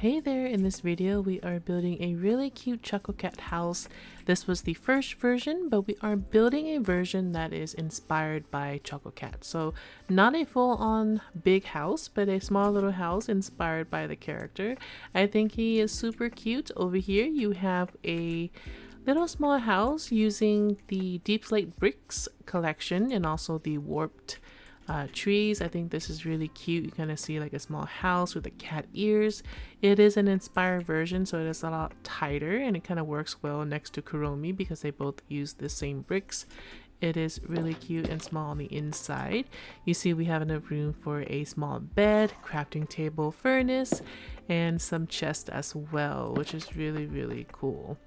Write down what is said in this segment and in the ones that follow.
Hey there, in this video we are building a really cute Chococat house. This was the first version, but we are building a version that is inspired by Chococat. So not a full-on big house, but a small little house inspired by the character. I think he is super cute. Over here you have a little small house using the Deep Slate Bricks collection and also the warped trees. I think this is really cute. You kind of see like a small house with the cat ears. It is an inspired version, so it is a lot tighter and it kind of works well next to Kuromi because they both use the same bricks. It is really cute and small on the inside. You see we have enough room for a small bed, crafting table, furnace, and some chests as well, which is really cool.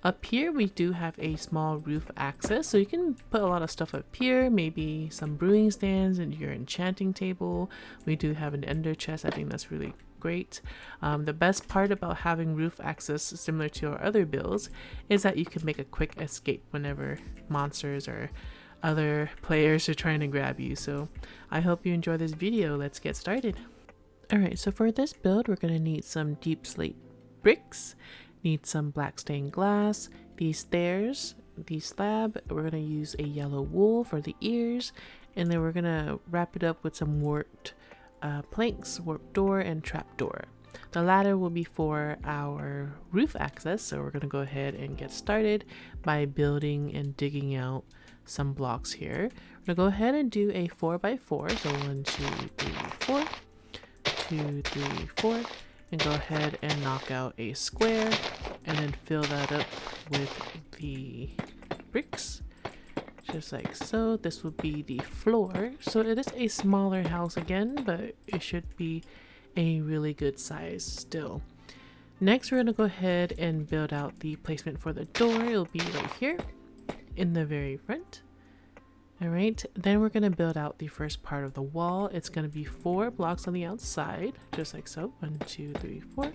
Up here we do have a small roof access, so you can put a lot of stuff up here, maybe some brewing stands and your enchanting table. We do have an ender chest. I think that's really great. The best part about having roof access similar to our other builds is that you can make a quick escape whenever monsters or other players are trying to grab you. So I hope you enjoy this video. Let's get started. Alright, so for this build we're going to need some deep slate bricks, need some black stained glass, these stairs, the slab. We're going to use a yellow wool for the ears, and then we're going to wrap it up with some warped planks, warped door, and trap door. The ladder will be for our roof access, so we're going to go ahead and get started by building and digging out some blocks here. We're going to go ahead and do a 4x4, so 1, 2, 3, 4, 2, 3, 4. And go ahead and knock out a square and then fill that up with the bricks just like so. This would be the floor, so it is a smaller house again, but it should be a really good size still. Next we're going to go ahead and build out the placement for the door. It'll be right here in the very front. Alright, then we're going to build out the first part of the wall. It's going to be 4 blocks on the outside, just like so. 1, 2, 3, 4.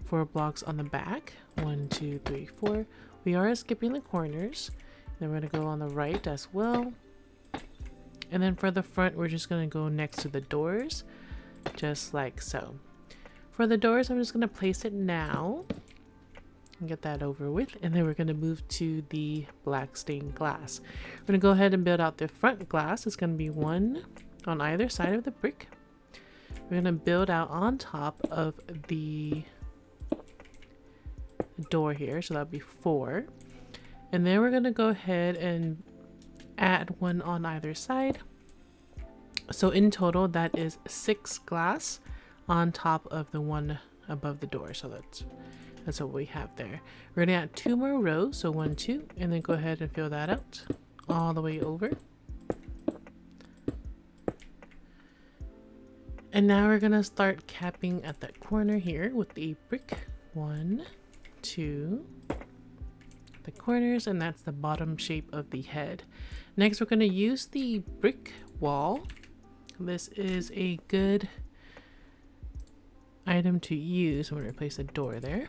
4 blocks on the back. 1, 2, 3, 4. We are skipping the corners. Then we're going to go on the right as well. And then for the front, we're just going to go next to the doors, just like so. For the doors, I'm just going to place it now. Get that over with, and then we're going to move to the black stained glass. We're going to go ahead and build out the front glass. It's going to be 1 on either side of the brick. We're going to build out on top of the door here, so that'll be 4, and then we're going to go ahead and add 1 on either side. So in total that is 6 glass on top of the 1 above the door, so that's what we have there. We're gonna add 2 more rows, so 1, 2, and then go ahead and fill that out all the way over. And now we're gonna start capping at that corner here with the brick. 1, 2, the corners, and that's the bottom shape of the head. Next we're gonna use the brick wall. This is a good item to use. I'm gonna replace the door there.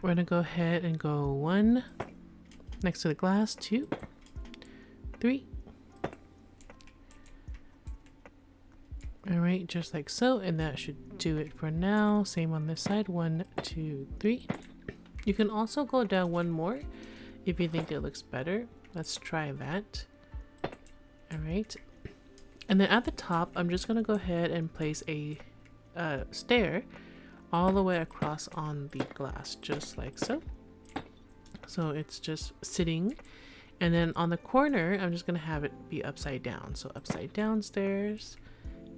We're going to go ahead and go 1 next to the glass, 2, 3. Alright, just like so, and that should do it for now. Same on this side, 1, 2, 3. You can also go down 1 more if you think it looks better. Let's try that. Alright, and then at the top, I'm just going to go ahead and place a stair all the way across on the glass, just like so. So it's just sitting, and then on the corner I'm just gonna have it be upside down, so upside down stairs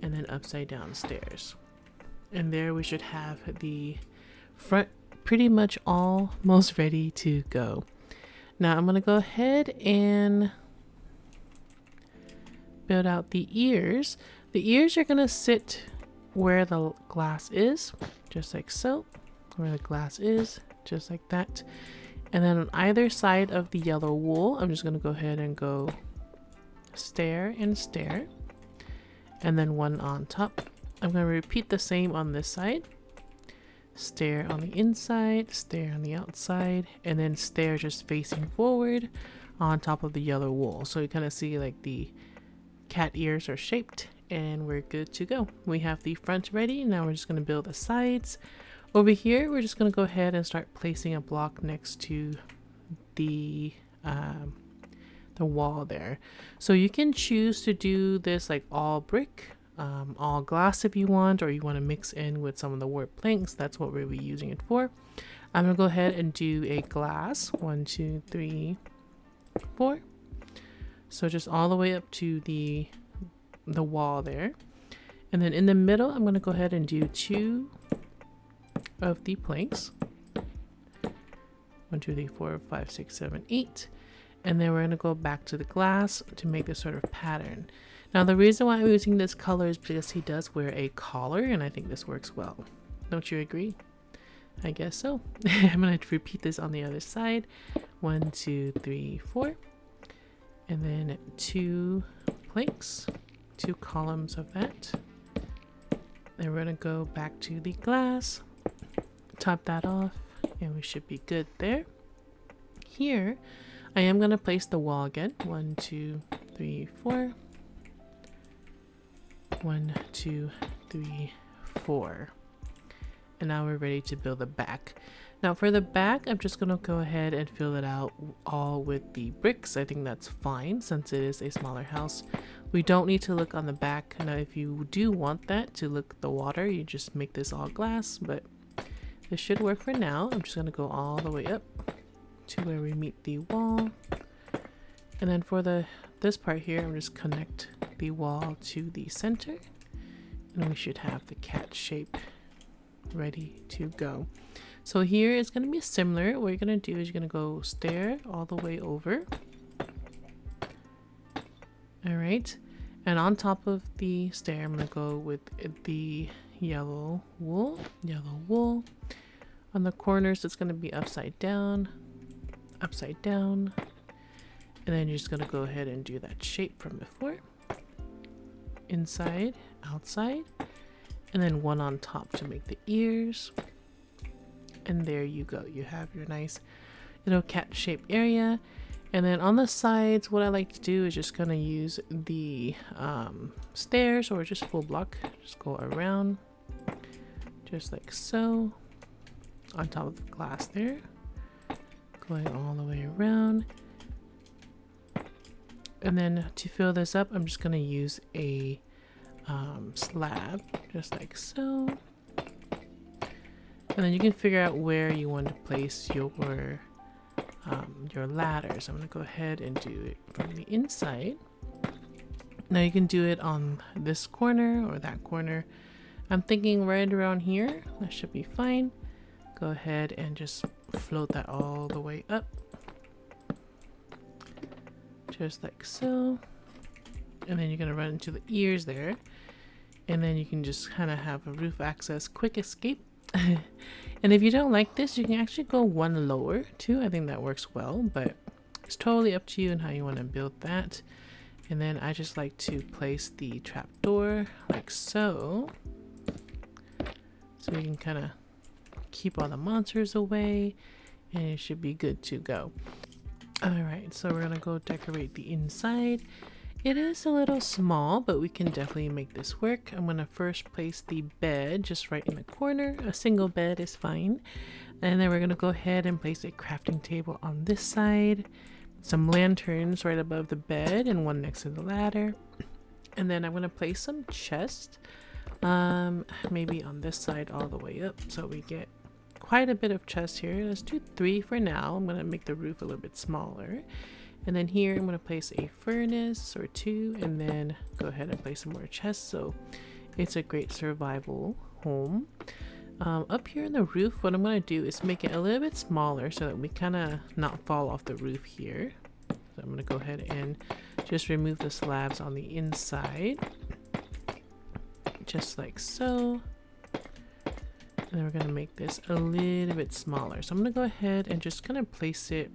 and then upside down stairs, and there we should have the front pretty much almost ready to go. Now I'm gonna go ahead and build out the ears. The ears are gonna sit where the glass is, just like so, where the glass is, just like that. And then on either side of the yellow wool, I'm just going to go ahead and go stair and stair, and then 1 on top. I'm going to repeat the same on this side. Stair on the inside, stair on the outside, and then stair just facing forward on top of the yellow wool. So you kind of see like the cat ears are shaped, and we're good to go. We have the front ready. Now we're just going to build the sides. Over here, we're just going to go ahead and start placing a block next to the wall there. So you can choose to do this like all brick, all glass if you want, or you want to mix in with some of the warped planks. That's what we'll be using it for. I'm going to go ahead and do a glass. 1, 2, 3, 4. So just all the way up to the wall there. And then in the middle, I'm going to go ahead and do 2 of the planks. 1, 2, 3, 4, 5, 6, 7, 8. And then we're going to go back to the glass to make this sort of pattern. Now the reason why I'm using this color is because he does wear a collar, and I think this works well. Don't you agree? I guess so. I'm going to repeat this on the other side. 1, 2, 3, 4. And then 2 planks, 2 columns of that. Then we're going to go back to the glass, top that off, and we should be good there. Here, I am going to place the wall again. 1, 2, 3, 4. 1, 2, 3, 4. And now we're ready to build the back. Now for the back, I'm just going to go ahead and fill it out all with the bricks. I think that's fine since it is a smaller house. We don't need to look on the back. Now if you do want that to look the water, you just make this all glass, but this should work for now. I'm just going to go all the way up to where we meet the wall. And then for this part here, I'm just connect the wall to the center, and we should have the cat shape ready to go. So here it's going to be similar. What you're going to do is you're going to go stair all the way over. All right, and on top of the stair, I'm going to go with the yellow wool. On the corners, it's going to be upside down, and then you're just going to go ahead and do that shape from before. Inside, outside, and then one on top to make the ears. And there you go. You have your nice little cat shaped area. And then on the sides, what I like to do is just gonna use the stairs or just full block. Just go around, just like so, on top of the glass there, going all the way around. And then to fill this up, I'm just gonna use a slab, just like so. And then you can figure out where you want to place your ladders. I'm gonna go ahead and do it from the inside. Now you can do it on this corner or that corner. I'm thinking right around here. That should be fine. Go ahead and just float that all the way up. Just like so. And then you're gonna run into the ears there. And then you can just kind of have a roof access quick escape. And if you don't like this, you can actually go one lower too. I think that works well, but it's totally up to you and how you want to build that. And then I just like to place the trapdoor like so. So you can kind of keep all the monsters away and it should be good to go. Alright, so we're gonna go decorate the inside. It is a little small, but we can definitely make this work. I'm gonna first place the bed just right in the corner. A single bed is fine. And then we're gonna go ahead and place a crafting table on this side. Some lanterns right above the bed and one next to the ladder. And then I'm gonna place some chests, maybe on this side all the way up, so we get quite a bit of chest here. Let's do 3 for now. I'm gonna make the roof a little bit smaller. And then here I'm going to place a furnace or 2 and then go ahead and place some more chests. So it's a great survival home. Up here in the roof, what I'm going to do is make it a little bit smaller so that we kind of not fall off the roof here. So I'm going to go ahead and just remove the slabs on the inside. Just like so. And then we're going to make this a little bit smaller. So I'm going to go ahead and just kind of place it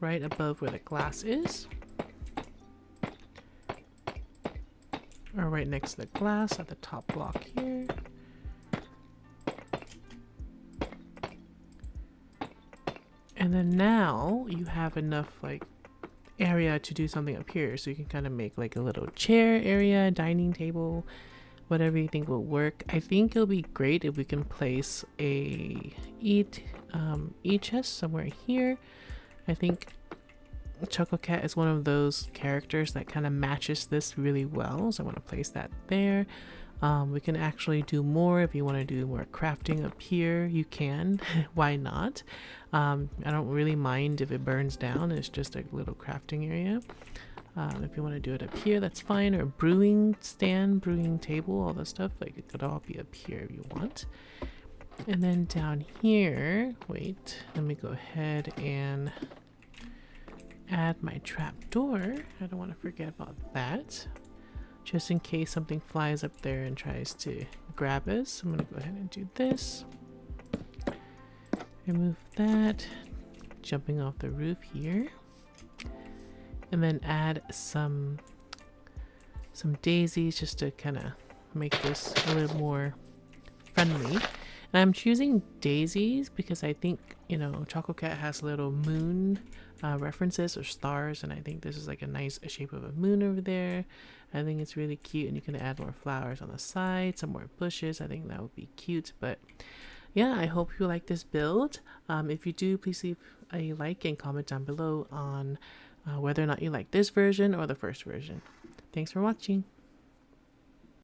right above where the glass is, or right next to the glass at the top block here. And then now you have enough like area to do something up here, so you can kind of make like a little chair area, dining table, whatever you think will work. I think it'll be great if we can place a chest somewhere here. I think Chococat is one of those characters that kind of matches this really well, so I want to place that there. We can actually do more. If you want to do more crafting up here, you can. Why not? I don't really mind if it burns down. It's just a little crafting area. If you want to do it up here, that's fine. Or brewing stand, brewing table, all that stuff. Like, it could all be up here if you want. And then down here, wait, let me go ahead and add my trap door. I don't want to forget about that, just in case something flies up there and tries to grab us. I'm gonna go ahead and do this. Remove that, jumping off the roof here, and then add some daisies just to kind of make this a little more friendly. And I'm choosing daisies because I think, you know, Chococat has little moon references or stars, and I think this is like a nice shape of a moon over there. I think it's really cute, and you can add more flowers on the side, some more bushes. I think that would be cute. But yeah, I hope you like this build. If you do, please leave a like and comment down below on whether or not you like this version or the first version. Thanks for watching.